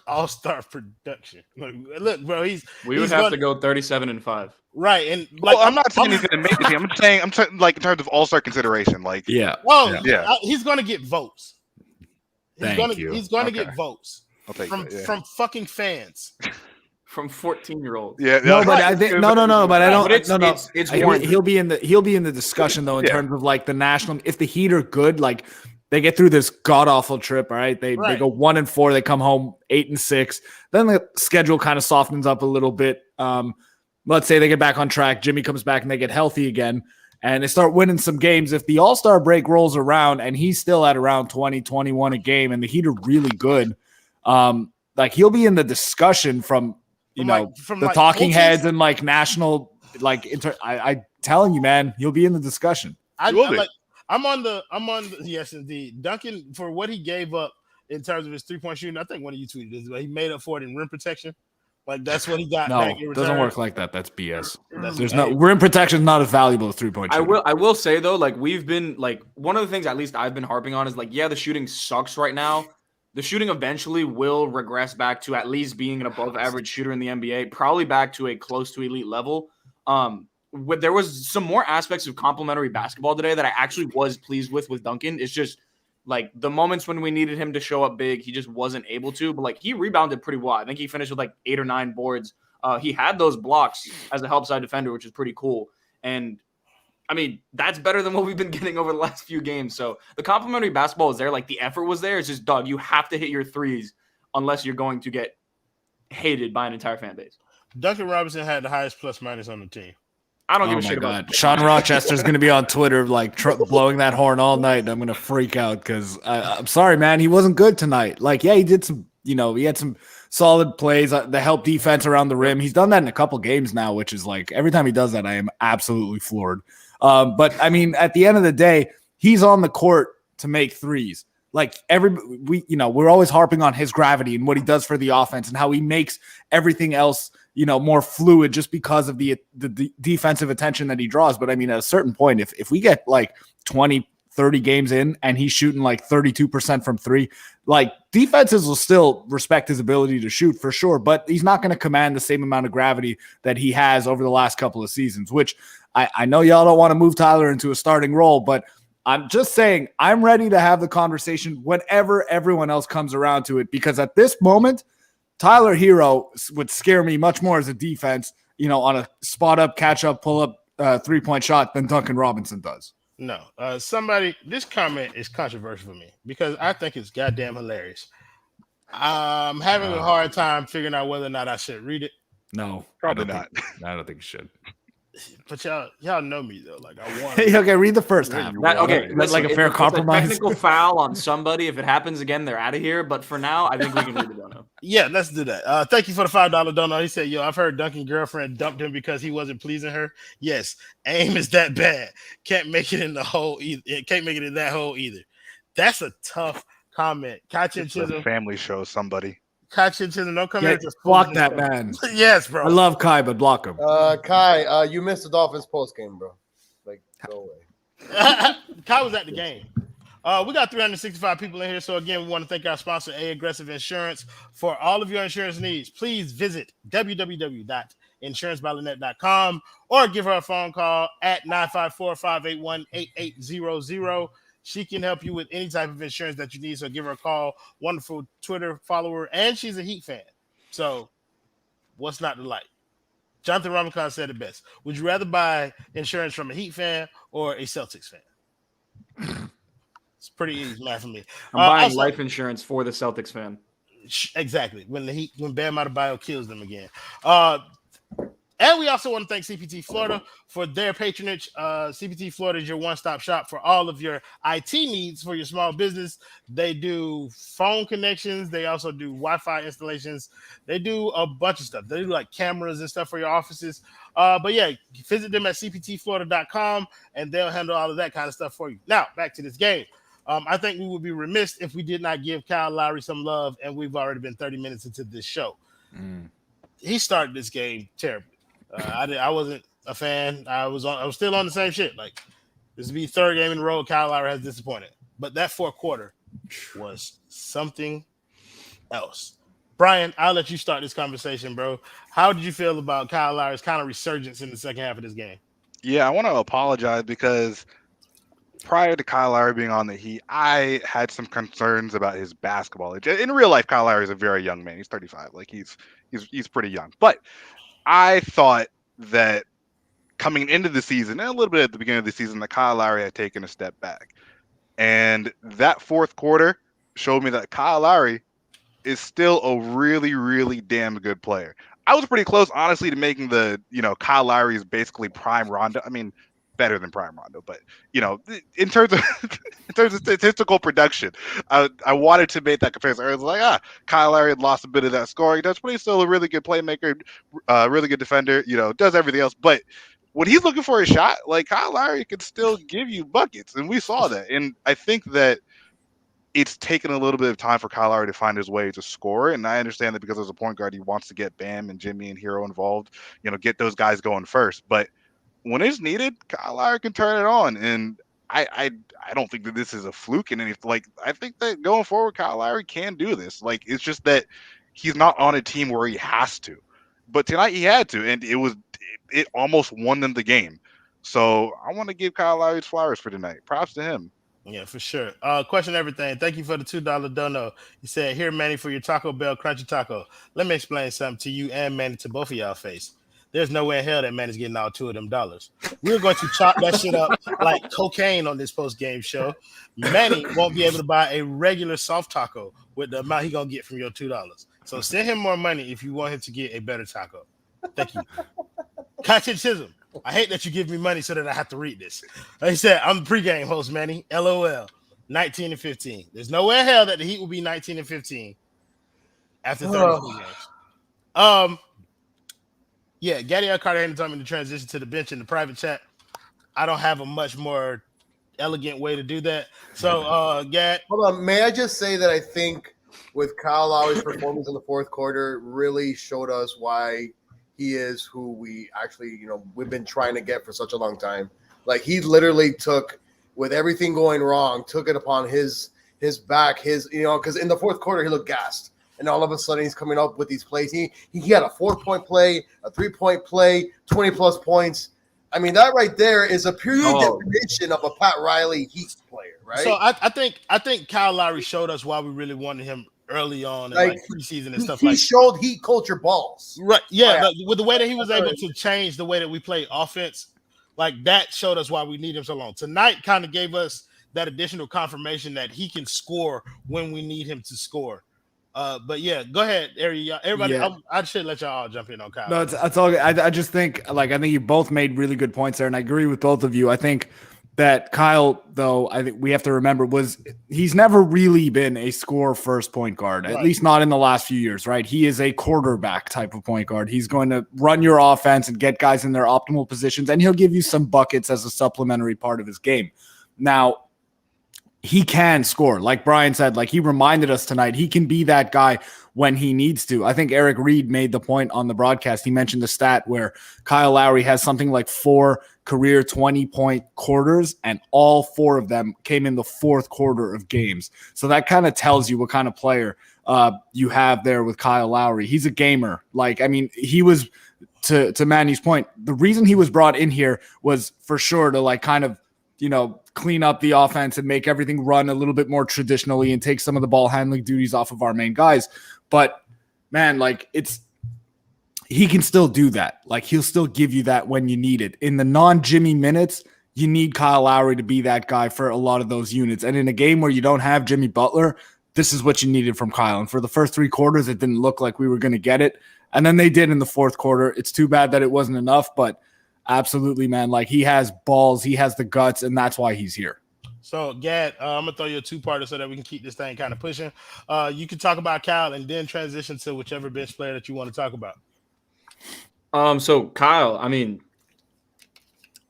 All-star production. Look, bro, We would have to go 37-5. Right, and like I'm not saying he's gonna make the team. I'm saying like in terms of All-Star consideration, like Yeah. Oh, yeah. He's gonna get votes. Thank you. He's gonna Okay. get votes I'll take from that, yeah. from fucking fans. From 14-year-olds. Yeah, No, but I think no, but I don't. But it's- no. it's He'll warranted. be in the discussion though in Yeah. terms of like the national. If the Heat are good, like they get through this god awful trip, all right. They go 1-4, they come home 8-6. Then the schedule kind of softens up a little bit. Let's say they get back on track. Jimmy comes back and they get healthy again, and they start winning some games. If the All-Star break rolls around and he's still at around 20, 21 a game, and the Heat are really good, like he'll be in the discussion from the talking coaches? heads and like national I telling you, man, he'll be in the discussion. I'm on the yes, indeed. Duncan, for what he gave up in terms of his 3-point shooting, I think one of you tweeted this, but he made up for it in rim protection. Like that's what he got. No, back in it doesn't return. work like that. That's BS. That's There's no rim protection is not as valuable as 3-point shooting. I will say though, like we've been like one of the things at least I've been harping on is like, yeah, the shooting sucks right now. The shooting eventually will regress back to at least being an above average shooter in the NBA, probably back to a close to elite level. There was some more aspects of complimentary basketball today that I actually was pleased with Duncan. It's just like the moments when we needed him to show up big, he just wasn't able to. But like he rebounded pretty well. I think he finished with like 8 or 9 boards. He had those blocks as a help side defender, which is pretty cool. And I mean, that's better than what we've been getting over the last few games. So the complimentary basketball is there. Like the effort was there. It's just, Doug, you have to hit your threes unless you're going to get hated by an entire fan base. Duncan Robinson had the highest plus minus on the team. I don't give a shit about it. Sean Rochester's going to be on Twitter like blowing that horn all night, and I'm going to freak out because I'm sorry, man. He wasn't good tonight. Like, yeah, he did some, he had some solid plays, the help defense around the rim. He's done that in a couple games now, which is like every time he does that, I am absolutely floored. But I mean, at the end of the day, he's on the court to make threes. Like we're always harping on his gravity and what he does for the offense and how he makes everything else, more fluid just because of the defensive attention that he draws. But I mean, at a certain point, if we get like 20, 30 games in and he's shooting like 32% from 3, like defenses will still respect his ability to shoot for sure, but he's not going to command the same amount of gravity that he has over the last couple of seasons, which I know y'all don't want to move Tyler into a starting role, but I'm just saying I'm ready to have the conversation whenever everyone else comes around to it, because at this moment, Tyler Herro would scare me much more as a defense, on a spot up, catch up, pull up 3-point shot than Duncan Robinson does. No, this comment is controversial for me because I think it's goddamn hilarious. I'm having a hard time figuring out whether or not I should read it. No, probably not. I don't think you should. But y'all know me though. Like I want. Okay, read the first half. That's like a fair compromise. A technical foul on somebody. If it happens again, they're out of here. But for now, I think we can read the dono. Yeah, let's do that. Thank you for the $5 dono. He said, "Yo, I've heard Duncan's girlfriend dumped him because he wasn't pleasing her. Yes, aim is that bad. Can't make it in the hole either. Can't make it in that hole either. That's a tough comment. It's a family show. Somebody. Don't come here to block that man. Yes, bro. I love Kai, but block him. Kai, you missed the Dolphins post game, bro. Like, go away. Kai was at the game. We got 365 people in here. So again, we want to thank our sponsor, Aggressive Insurance. For all of your insurance needs, please visit www.insurancebylinet.com or give her a phone call at 954-581-8800. She can help you with any type of insurance that you need. So give her a call. Wonderful Twitter follower, and she's a Heat fan. So what's not to like? Jonathan Ramachan said it best. Would you rather buy insurance from a Heat fan or a Celtics fan? It's pretty easy math for me. I'm buying life insurance for the Celtics fan. Exactly. When Bam Adebayo kills them again. And we also want to thank CPT Florida for their patronage. CPT Florida is your one-stop shop for all of your IT needs for your small business. They do phone connections. They also do Wi-Fi installations. They do a bunch of stuff. They do like cameras and stuff for your offices. But yeah, visit them at cptflorida.com and they'll handle all of that kind of stuff for you. Now, back to this game. I think we would be remiss if we did not give Kyle Lowry some love, and we've already been 30 minutes into this show. He started this game terribly. I wasn't a fan. I was still on the same shit. Like, this will be third game in a row. Kyle Lowry has disappointed, but that fourth quarter was something else. Brian, I'll let you start this conversation, bro. How did you feel about Kyle Lowry's kind of resurgence in the second half of this game? Yeah, I want to apologize because prior to Kyle Lowry being on the Heat, I had some concerns about his basketball. In real life, Kyle Lowry is a very young man. He's 35. Like he's pretty young. But I thought that coming into the season and a little bit at the beginning of the season, that Kyle Lowry had taken a step back. And that fourth quarter showed me that Kyle Lowry is still a really, really damn good player. I was pretty close, honestly, to making the, Kyle Lowry is basically prime Rondo. I mean, better than prime Rondo, but in terms of statistical production, I wanted to make that comparison. I was like, Kyle Lowry had lost a bit of that scoring touch, but he's still a really good playmaker, really good defender, does everything else. But when he's looking for a shot, like Kyle Lowry can still give you buckets, and we saw that. And I think that it's taken a little bit of time for Kyle Lowry to find his way to score. And I understand that because as a point guard, he wants to get Bam and Jimmy and Herro involved, get those guys going first. But when it's needed, Kyle Lowry can turn it on. And I don't think that this is a fluke in anything. Like, I think that going forward, Kyle Lowry can do this. Like, it's just that he's not on a team where he has to. But tonight he had to, and it almost won them the game. So I want to give Kyle Lowry his flowers for tonight. Props to him. Yeah, for sure. Question everything. Thank you for the $2 dono. He said, "Here, Manny, for your Taco Bell Crunchy Taco. Let me explain something to you and Manny, to both of y'all face. There's no way in hell that Manny's getting all two of them dollars. We're going to chop that shit up like cocaine on this post-game show. Manny won't be able to buy a regular soft taco with the amount he's going to get from your $2. So send him more money if you want him to get a better taco. Thank you." Content Chisholm. I hate that you give me money so that I have to read this. He said, "I'm the pregame host, Manny. LOL. 19-15. There's no way in hell that the Heat will be 19-15 after 32 games." Yeah, Gadiel Cartagena told me to transition to the bench in the private chat. I don't have a much more elegant way to do that. So, Gad. Hold on. May I just say that I think with Kyle Lowry's performance in the fourth quarter really showed us why he is who we actually, we've been trying to get for such a long time. Like, he literally took, with everything going wrong, took it upon his back, because in the fourth quarter, he looked gassed. And all of a sudden, he's coming up with these plays. He had a 4-point play, a 3-point play, 20-plus points. I mean, that right there is a pure definition of a Pat Riley Heat player, right? So I think Kyle Lowry showed us why we really wanted him early on in like preseason and stuff. He showed Heat culture balls, right? Yeah, with the way that he was able to change the way that we play offense, like that showed us why we need him so long. Tonight kind of gave us that additional confirmation that he can score when we need him to score. But yeah, go ahead, everybody. Yeah. I should let y'all all jump in on Kyle. No, it's all good. I just think, like, I think you both made really good points there, and I agree with both of you. I think that Kyle, though, I think we have to remember he's never really been a score first point guard, at least not in the last few years, right? He is a quarterback type of point guard. He's going to run your offense and get guys in their optimal positions, and he'll give you some buckets as a supplementary part of his game. Now, he can score. Like Brian said, like he reminded us tonight, he can be that guy when he needs to. I think Eric Reed made the point on the broadcast. He mentioned the stat where Kyle Lowry has something like 4 career 20-point quarters, and all 4 of them came in the fourth quarter of games. So that kind of tells you what kind of player you have there with Kyle Lowry. He's a gamer. Like, I mean, he was, to Manny's point, the reason he was brought in here was for sure to like kind of, clean up the offense and make everything run a little bit more traditionally and take some of the ball handling duties off of our main guys. But man, like he can still do that. Like he'll still give you that when you need it. In the non-Jimmy minutes, you need Kyle Lowry to be that guy for a lot of those units. And in a game where you don't have Jimmy Butler, this is what you needed from Kyle. And for the first 3 quarters, it didn't look like we were going to get it. And then they did in the fourth quarter. It's too bad that it wasn't enough, but absolutely, man. Like he has balls, he has the guts, and that's why he's here. So, Gad, I'm gonna throw you a 2-parter so that we can keep this thing kind of pushing. You can talk about Kyle and then transition to whichever bench player that you want to talk about. So Kyle, I mean,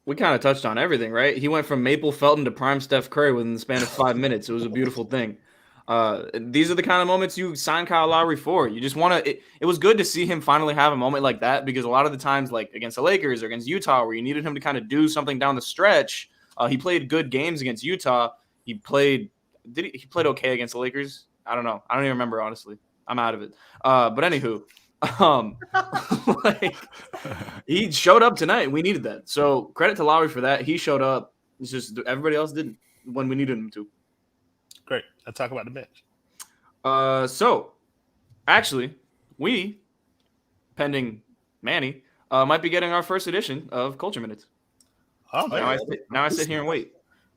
we kind of touched on everything, right? He went from Maple Felton to prime Steph Curry within the span of 5 minutes. It was a beautiful thing. These are the kind of moments you sign Kyle Lowry for. You just want to. It was good to see him finally have a moment like that, because a lot of the times, like against the Lakers or against Utah, where you needed him to kind of do something down the stretch. He played good games against Utah. He played okay against the Lakers? I don't know. I don't even remember, honestly. I'm out of it. But anywho, like, he showed up tonight. We needed that. So credit to Lowry for that. He showed up. It's just everybody else didn't when we needed him to. Great. Let's talk about the bench. So actually, we, pending Manny, might be getting our first edition of Culture Minutes. Oh, man. Now I sit here and wait.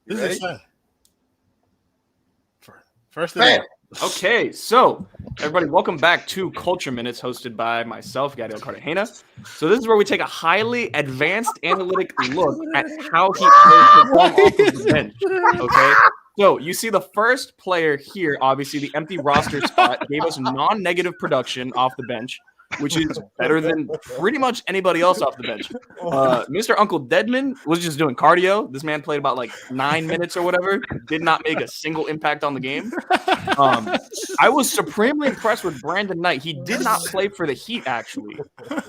This is fun. First edition. Okay, so everybody, welcome back to Culture Minutes, hosted by myself, Gadiel Cartagena. So this is where we take a highly advanced analytic look at how he plays perform off of the bench. Okay, so you see the first player here, obviously the empty roster spot gave us non-negative production off the bench, which is better than pretty much anybody else off the bench. Mr. Uncle Deadman was just doing cardio. This man played about like 9 minutes or whatever. Did not make a single impact on the game. I was supremely impressed with Brandon Knight. He did not play for the Heat, actually.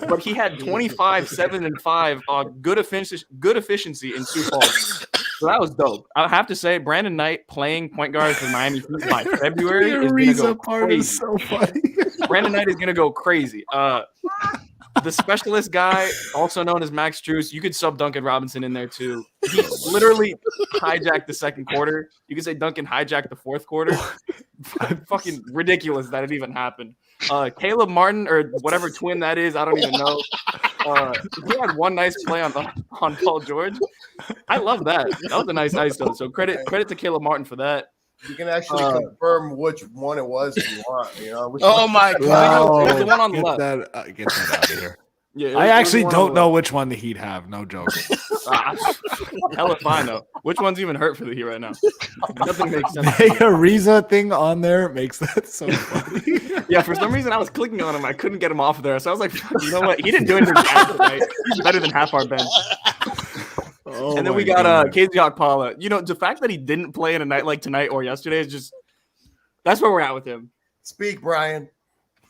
But he had 25, 7, and 5 good efficiency in Sioux Falls. So that was dope. I have to say, Brandon Knight playing point guard for Miami Heat by February is going to go crazy. Is so funny. Brandon Knight is going to go crazy. The specialist guy, also known as Max Strus, you could sub Duncan Robinson in there too. He literally hijacked the second quarter. You could say Duncan hijacked the fourth quarter. Fucking ridiculous that it even happened. Caleb Martin, or whatever twin that is, I don't even know. He had one nice play on Paul George. I love that. That was a nice ISO. So credit to Caleb Martin for that. You can actually confirm which one it was if you want. You know. Oh my God! It was the one on the left. Get that out of here. Yeah, I actually don't know which one the Heat have. No joke. Hell if I know. Which one's even hurt for the Heat right now? Nothing makes sense. The Ariza thing on there makes that so funny. Yeah, for some reason I was clicking on him. I couldn't get him off of there. So I was like, you know what? He didn't do anything bad tonight. He's better than half our bench. Oh, and then we got Casey Okpala. You know, the fact that he didn't play in a night like tonight or yesterday is just – that's where we're at with him. Speak, Brian.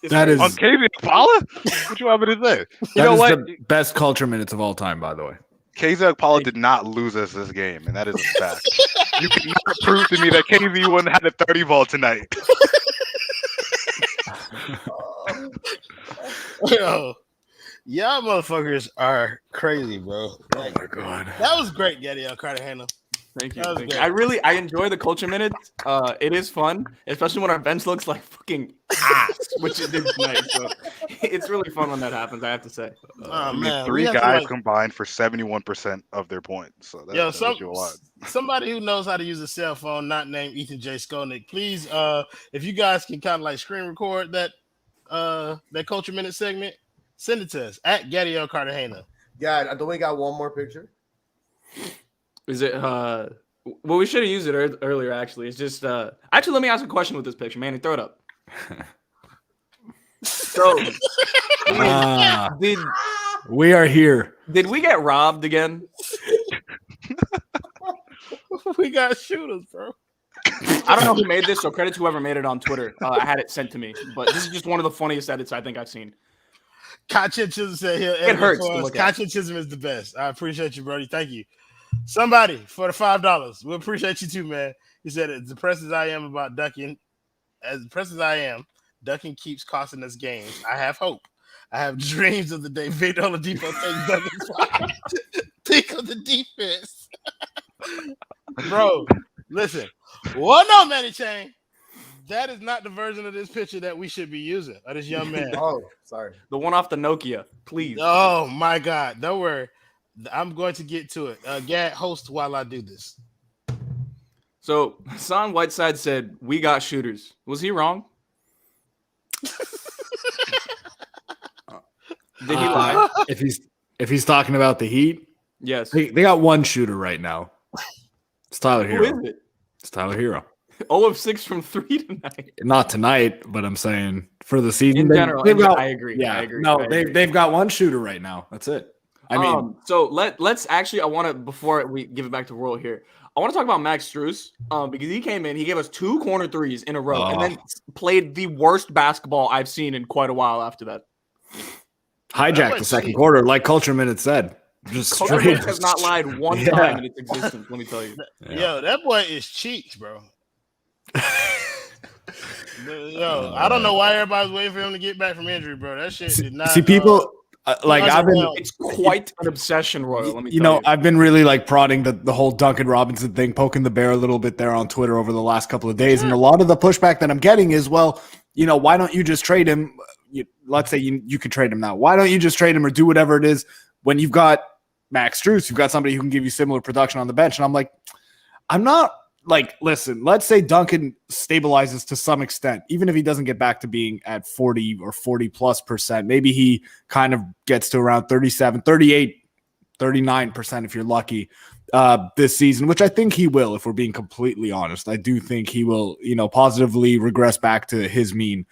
That is on Casey Okpala? What you want me to say? You know what? The best Culture Minutes of all time, by the way. Casey Okpala did not lose us this game, and that is a fact. You cannot prove to me that KZ wouldn't have a 30 ball tonight. Yo, y'all motherfuckers are crazy, bro. Oh my God. That was great, Gadiel Cartagena. Thank you. I enjoy the culture minutes. It is fun, especially when our bench looks like fucking ass, which it did tonight. So it's really fun when that happens, I have to say. I mean, 3 guys combined for 71% of their points. So that tells you a lot. Somebody who knows how to use a cell phone, not named Ethan J. Skolnick, please, if you guys can kind of like screen record that culture minute segment, send it to us at Gadiel Cartagena. Yeah, don't we got one more picture? Is it well, we should have used it earlier actually. It's just actually let me ask a question with this picture, Manny. Throw it up. So we are here. Did we get robbed again? We got shooters, bro. I don't know who made this, so credit to whoever made it on Twitter. I had it sent to me, but this is just one of the funniest edits I think I've seen. Content Chisholm said here. It hurts to look at. Content Chisholm is the best. I appreciate you, Brody. Thank you. Somebody for the $5. We appreciate you too, man. He said, as depressed as I am about Duncan, Duncan keeps costing us games. I have hope. I have dreams of the day Victor Oladipo takes Duncan's spot. Think of the defense. Bro, listen. Well, no, Manny Chain. That is not the version of this picture that we should be using, of this young man. Oh, sorry. The one off the Nokia, please. Oh, my God. Don't worry. I'm going to get to it. Gad, host while I do this. So, Hassan Whiteside said, we got shooters. Was he wrong? Did he lie? If he's talking about the Heat, yes. They got one shooter right now. It's Tyler Herro. Who is it? It's Tyler Herro. 0 of 6 from 3 tonight. Not tonight, but I'm saying for the season. In general, I agree. Yeah, I agree. No, they've got one shooter right now. That's it. I mean, so let's actually. I want to before we give it back to Royal here. I want to talk about Max Strus because he came in. He gave us 2 corner threes in a row, and then played the worst basketball I've seen in quite a while. After that, hijacked the second quarter, like Culture Minute said. Just Culture straight has not lied one time in its existence. Let me tell you. Yo, that boy is cheeks, bro. Yo, I don't know why everybody's waiting for him to get back from injury, bro. That shit did not. See, people like I've been. It's quite an obsession, Royal. Let me. You know, I've been really like prodding the whole Duncan Robinson thing, poking the bear a little bit there on Twitter over the last couple of days, and a lot of the pushback that I'm getting is, well, you know, why don't you just trade him? Let's say you could trade him now. Why don't you just trade him or do whatever it is when you've got Max Strus, you've got somebody who can give you similar production on the bench, and I'm like, I'm not. Like, listen, let's say Duncan stabilizes to some extent, even if he doesn't get back to being at 40 or 40+%, maybe he kind of gets to around 37, 38, 39% if you're lucky this season, which I think he will, if we're being completely honest. I do think he will, positively regress back to his mean.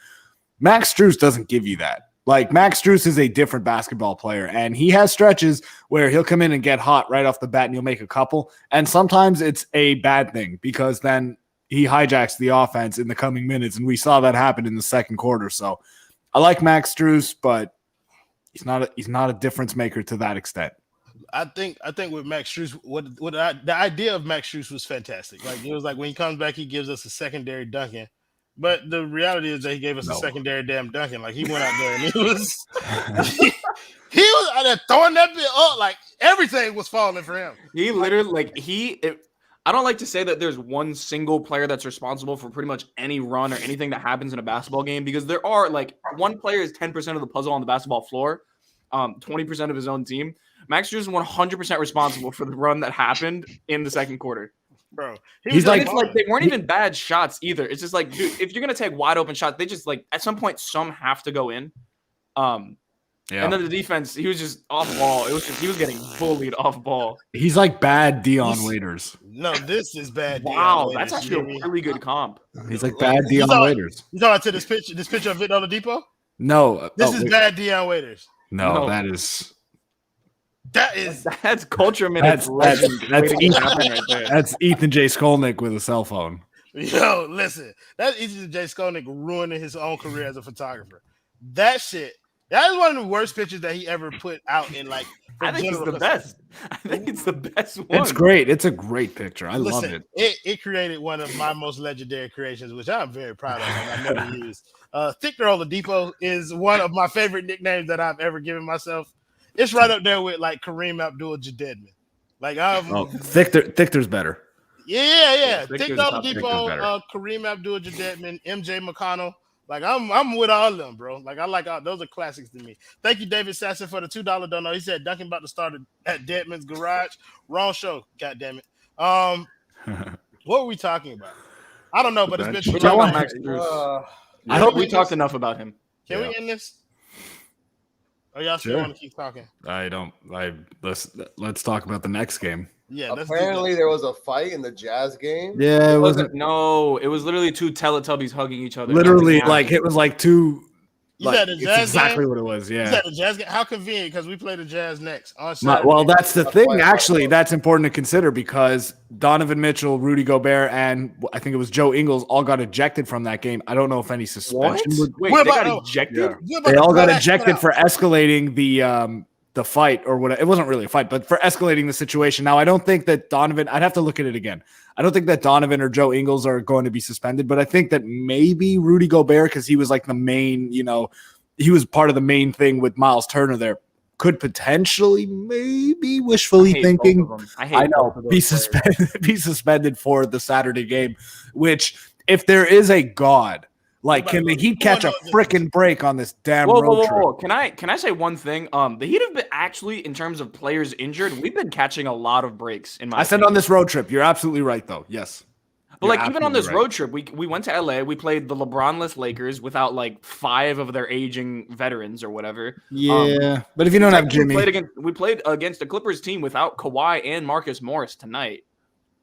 Max Strus doesn't give you that. Like, Max Strus is a different basketball player, and he has stretches where he'll come in and get hot right off the bat, and he'll make a couple. And sometimes it's a bad thing because then he hijacks the offense in the coming minutes, and we saw that happen in the second quarter. So I like Max Strus, but he's not a difference maker to that extent. I think with Max Strus, the idea of Max Strus was fantastic. Like, it was like when he comes back, he gives us a secondary Duncan. But the reality is that he gave us a secondary damn Duncan. Like, he went out there and he was out there throwing that bit up. Like, everything was falling for him. He literally, I don't like to say that there's one single player that's responsible for pretty much any run or anything that happens in a basketball game, because there are, like, one player is 10% of the puzzle on the basketball floor, 20% of his own team. Max Strus is 100% responsible for the run that happened in the second quarter. Bro, he's like they weren't even bad shots either. It's just like, dude, if you're gonna take wide open shots, they just, like, at some point some have to go in. And then the defense, he was just off ball. It was just, he was getting bullied off ball. He's like bad Dion Waiters. No, this is bad. Wow, that's actually a really good comp. He's like bad Dion Waiters. You talking to this picture of Victor Oladipo? No, this is bad Dion Waiters. No, that's Culture Minutes. That's Ethan J. Skolnick with a cell phone. Yo, listen, that's Ethan J. Skolnick ruining his own career as a photographer. That shit. That is one of the worst pictures that he ever put out in, like. I think it's the best. I think it's the best one. It's great. It's a great picture. I love it. It created one of my most legendary creations, which I'm very proud of. And I never used. Victor Oladipo is one of my favorite nicknames that I've ever given myself. It's right up there with, like, Kareem Abdul-Jabbar. Like, Victor's better. Yeah. Victor's Dick the top pick is Oladipo, better. Kareem Abdul-Jabbar, MJ McConnell. Like I'm with all of them, bro. Like I like all those are classics to me. Thank you, David Sasson, for the $2 dono. He said Duncan about to start at Deadman's Garage. Wrong show. God damn it. What were we talking about? I don't know, but it's been We too talked long. about Max Strus. Uh, I hope we talked enough about him. Can Yeah. we end this? Or y'all still Sure. want to keep talking? Let's talk about the next game. Yeah. Let's do apparently, that. there was a fight in the Jazz game. Yeah, It wasn't. No, it was literally two Teletubbies hugging each other. literally Nothing like happened. it was like two. You Like, said the it's Jazz exactly game? what it was. You Yeah. said the Jazz game? How convenient, because we play the Jazz next on Saturday. Well, that's the That's thing. why- Actually, that's important to consider because Donovan Mitchell, Rudy Gobert, and I think it was Joe Ingles all got ejected from that game. I don't know if any What? suspension. Wait, What they about- got ejected? Yeah. You're about They to all blow got that shit ejected out. for escalating the fight or whatever. It wasn't really a fight, but for escalating the situation. Now, I don't think that Donovan. I'd have to look at it again. I don't think that Donovan or Joe Ingles are going to be suspended, but I think that maybe Rudy Gobert, because he was like the main, he was part of the main thing with Miles Turner there, could potentially, maybe wishfully I hate thinking, both of them. I hate I both know, of those be players. be suspended for the Saturday game. Which, if there is a God, like, can the Heat catch a freaking break on this damn road trip? Whoa. Can I say one thing? The Heat have been actually, in terms of players injured, we've been catching a lot of breaks. In my I said opinion. on this road trip. You're absolutely right, though. Yes. But You're like even on this absolutely right. road trip, we went to LA. We played the LeBron-less Lakers without like 5 of their aging veterans or whatever. Yeah, but if you don't have Jimmy, We played against the Clippers team without Kawhi and Marcus Morris tonight.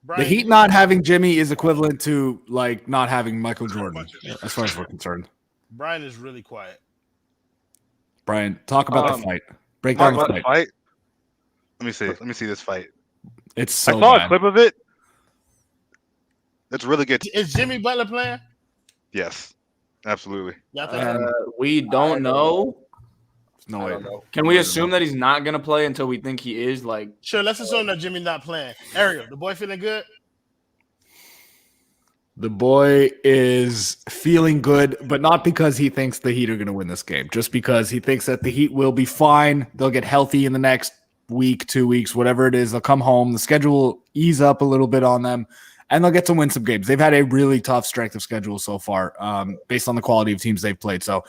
Brian, the Heat not having Jimmy is equivalent to like not having Michael Jordan, as far as we're concerned. Brian is really quiet. Brian, talk about the fight. Break down the fight. Fight. Let me see. Let me see this fight. It's so I saw bad. a clip of it. That's really good. Is Jimmy Butler playing? Yes, absolutely. Y'all think We don't know. No I way. don't know. Can we assume that he's not gonna play until we think he is? Like, Sure, let's assume that Jimmy's not playing. Ariel, the boy feeling good? The boy is feeling good, but not because he thinks the Heat are going to win this game. Just because he thinks that the Heat will be fine. They'll get healthy in the next week, 2 weeks, whatever it is. They'll come home. The schedule will ease up a little bit on them, and they'll get to win some games. They've had a really tough strength of schedule so far, based on the quality of teams they've played. So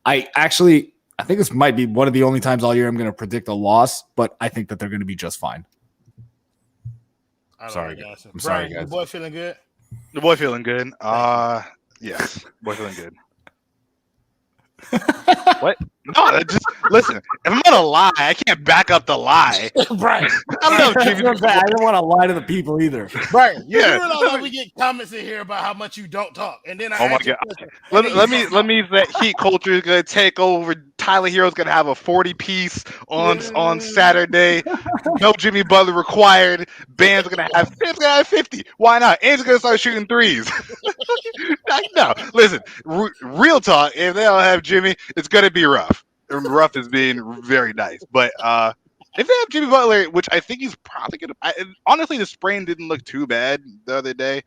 I think this might be one of the only times all year I'm going to predict a loss, but I think that they're going to be just fine. I don't Sorry, know, I'm sorry, Brian, guys. the boy feeling good? The boy feeling good. Yes, boy feeling good. What? No, just listen. If I'm gonna lie, I can't back up the lie. Brian, I don't know, Jimmy. I don't want to lie to the people either. Brian, you Yeah. realize that we get comments in here about how much you don't talk, and then I Oh my ask you a God. question, Let and then you me that Heat culture is gonna take over. Tyler Hero's gonna have a 40-piece on Saturday. No Jimmy Butler required. Bam's gonna have 50. Why not? And he's gonna start shooting threes. No, listen. Real talk. If they don't have Jimmy, it's gonna be rough. Rough is being very nice, but if they have Jimmy Butler, which I think he's probably gonna. Honestly, the sprain didn't look too bad the other day.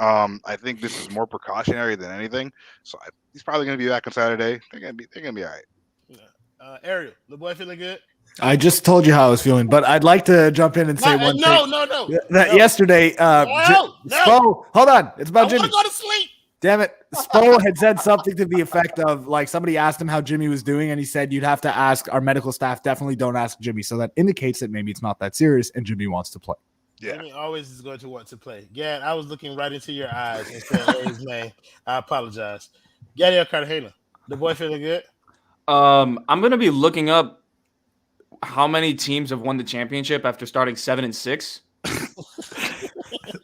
I think this is more precautionary than anything. So he's probably going to be back on Saturday. They're going to be all right. Ariel, the boy feeling good? I just told you how I was feeling, but I'd like to jump in and say one thing. No. That yesterday, Spo, hold on, it's I about want to Jimmy. go to sleep. Damn it, Spo had said something to the effect of like somebody asked him how Jimmy was doing, and he said you'd have to ask our medical staff. Definitely don't ask Jimmy. So that indicates that maybe it's not that serious, and Jimmy wants to play. Yeah. Jimmy always is going to want to play. Gad, I was looking right into your eyes and saying his name. I apologize. Gadiel Cartagena, the boy feeling good? I'm gonna be looking up how many teams have won the championship after starting 7-6,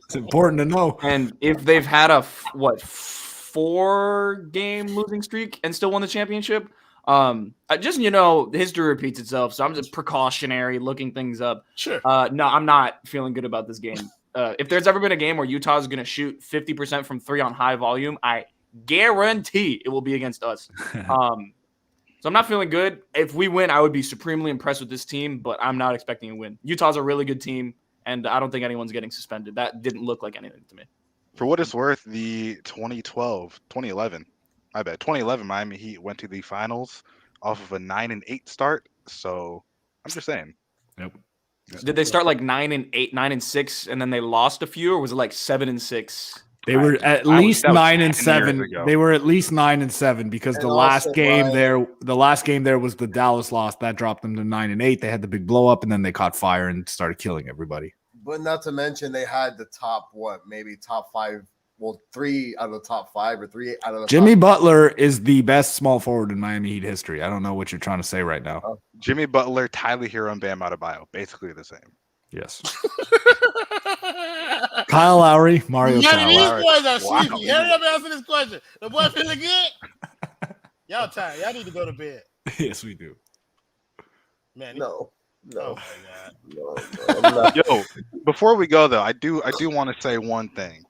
It's important to know. and if they've had a 4-game losing streak and still won the championship. Just history repeats itself, so I'm just precautionary looking things up. Sure. No, I'm not feeling good about this game. If there's ever been a game where Utah is going to shoot 50% from 3 on high volume, I guarantee it will be against us. So I'm not feeling good. If we win, I would be supremely impressed with this team, but I'm not expecting a win. Utah's a really good team, and I don't think anyone's getting suspended. That didn't look like anything to me. For what it's worth, the 2011 Miami Heat went to the finals off of a 9-8 start. So I'm just saying. Yep. Did they start like 9-8, 9-6, and then they lost a few, or was it like 7-6? They were at least 9-7. They were at least 9-7 because And the last also, game Brian, there was the Dallas loss that dropped them to 9-8. They had the big blow up, and then they caught fire and started killing everybody. But not to mention they had the top top 5. Well, 3 out of the top 5 or 3 out of the Jimmy top Butler is the best small forward in Miami Heat history. I don't know what you're trying to say right now. Jimmy Butler, Tyler Herro, and Bam Adebayo, basically the same. Yes. Kyle Lowry, Mario None of Kyle these Lowry. boys are sleepy. Hurry up and answer this question. The boy feeling good? Y'all tired. Y'all need to go to bed. Yes, we do. Man, No. oh my God. No, I'm not. Yo, before we go though, I do want to say one thing.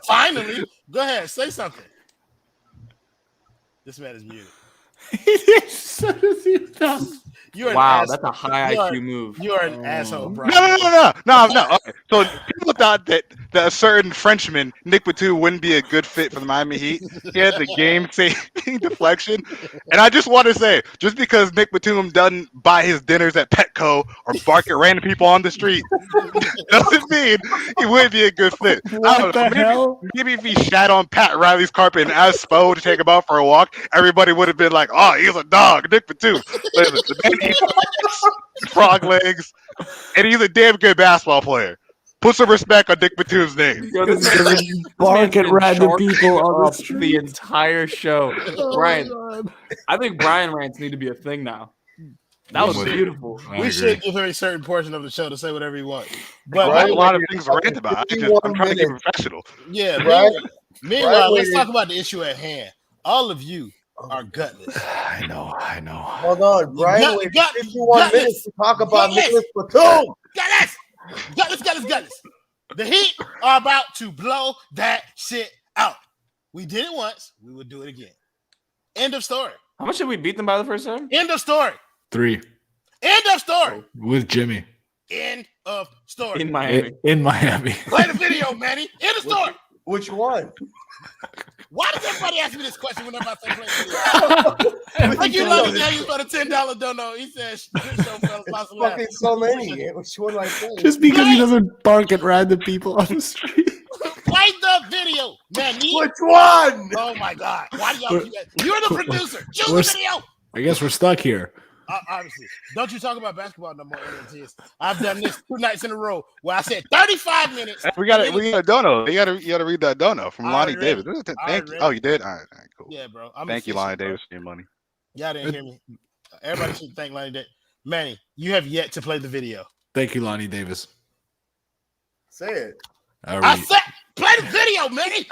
Finally, go ahead, say something. This man is muted. You're Wow, an that's a high IQ move. You are an asshole, bro. No. Okay. So people thought that a certain Frenchman, Nick Batum, wouldn't be a good fit for the Miami Heat. He had the game-saving deflection. And I just want to say, just because Nick Batum doesn't buy his dinners at Petco or bark at random people on the street, doesn't mean he wouldn't be a good fit. What the hell? Maybe if he shat on Pat Riley's carpet and asked Spo to take him out for a walk, everybody would have been like, "Oh, he's a dog, Nick Batum." Listen, the man eats frog legs, and he's a damn good basketball player. Put some respect on Nick Batum's name. Bark at random people on the street. The entire show. Brian, I think Brian rants need to be a thing now. That was beautiful. We should give him a certain portion of the show to say whatever he wants. But I have a lot of things to rant about. I'm trying to be professional. Yeah, Right. Meanwhile, let's talk about the issue at hand. All of you are gutless. I know. Hold on, Brian. Wait 51 minutes to talk about Nicholas Batum. Gutless. The Heat are about to blow that shit out. We did it once. We will do it again. End of story. How much did we beat them by the first time? End of story. 3 End of story. with Jimmy End of story. In Miami. in Miami. Play the video, Manny. End of story. Which one? Why does everybody ask me this question whenever I say play the video? Like you love it, you got a $10 dono. He says, good show, fellas. Lots of laughs. Fucking so many. Which one I say? Just because he doesn't bark at random people on the street. Play the video, Manny. Which one? Oh my God. Why do y'all do that? You're the producer. Choose the video. I guess we're stuck here. Obviously, don't you talk about basketball no more, NTS. I've done this 2 nights in a row where I said 35 minutes. We got a dono. You gotta read that dono from Lonnie Davis. Thank you. read Oh, you did? All right, cool. Yeah, bro. Thank you, Lonnie Davis, for your money. Y'all didn't hear me. Everybody should thank Lonnie Davis. Manny, you have yet to play the video. Thank you, Lonnie Davis. Say it. All I right. said, play the video, Manny.